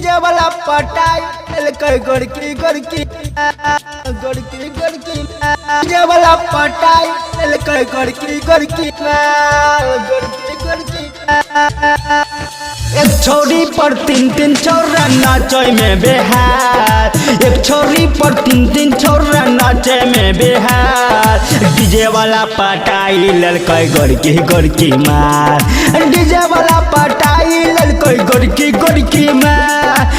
DJ वाला पटाई गोरकी गोरकी गोरकी गोरकी डीजे वाला पटाई गोरकी गोरकी गोरकी गोरकी। एक छोरी पर तीन छोरा नाचे में बेहार, एक छोरी पर तीन छोरा नाचे में बेहार। डीजे वाला पटाई ललकई गोरकी गोरकी मार, डीजे वाला पटाई ललकई गोरकी गोरकी मार।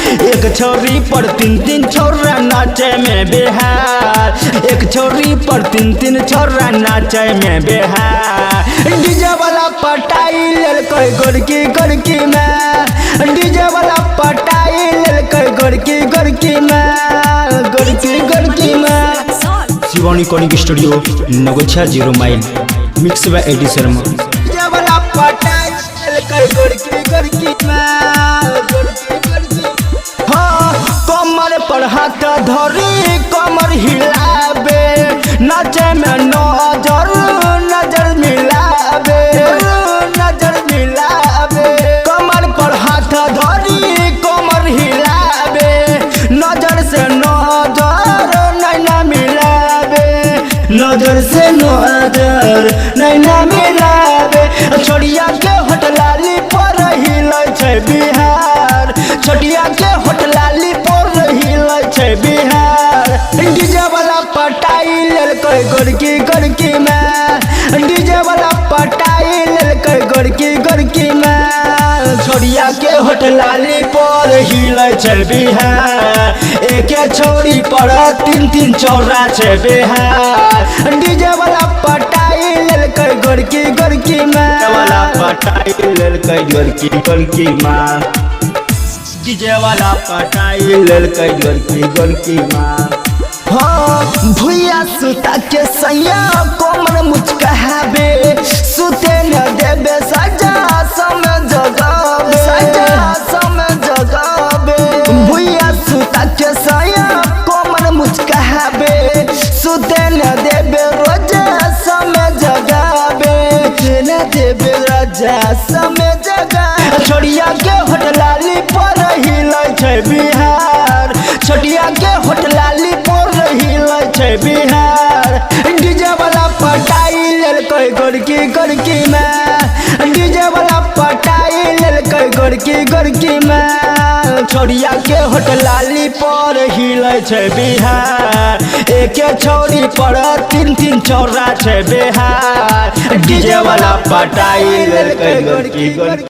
एक छोरी पर तीन छोरा नाचे में बेहार, एक छोरी पर तीन छोरा नाचे में बेहार। डीजे वाला पटाई ललकई गोरकी गोरकी मार, डीजे वाला पटाई ललकई गोरकी गोरकी मार, गोरकी गोरकी मार। शिवानी कॉनिक स्टूडियो नगोछा 0 माइल मिक्स बाय एडी शर्मा। डीजे वाला पटाई ललकई गोरकी गोरकी मार, गोरकी गोरकी। हाँ कमर पर हाथ धरी कमर हिलावे, नाचे में नजर नजर मिलावे, नजर मिलावे। कमर पर हाथ धरी कमर हिलावे, नजर से नजर नैना मिलावे, नजर से नजर नैना मिलावे। छोड़िया के होटलाली पर हिलै छै बिहार, छोटिया के होटलाली पर हिलै छै बिहार। डीजे वाला पटाई ललकई गोरकी गोरकी में, डीजे वाला पटाई ललकई गोरकी गोरकी में। छोड़िया के होटलाली पर हिलै छै बिहार, एके छोरी पर तीन छोरा छै बिहार। डीजे वाला पटाई ललकई गोरकी गोरकी में, वाला पटाई ललकई गोरकी गोरकी मार, डीजे वाला पटाई ललकई गोरकी गोरकी मार। हाँ भुइया सुता के सैया कोमर मुचकावे, सुते न देवे सजा समय जगावे, सजा समय जगावे। भुइया सुता के सैया कोमर मुचकावे, सुते न देवे रोजा समय जगावे, न देवे रोजा समय जगावे। छोड़िया के होटलाली पर हिलै छै बिहार, छोटिया के होटलाली पर हिलै छै बिहार। डीजे वाला पटाई ललकई गोरकी गोरकी में, डीजे वाला पटाई ललकई गोरकी गोरकी में। छोड़िया के होटलाली पर हिलै छै बिहार, एके छोरी पर तीन छोरा छै बिहार। डीजे वाला पटाई ललकई गोरकी गोरकी।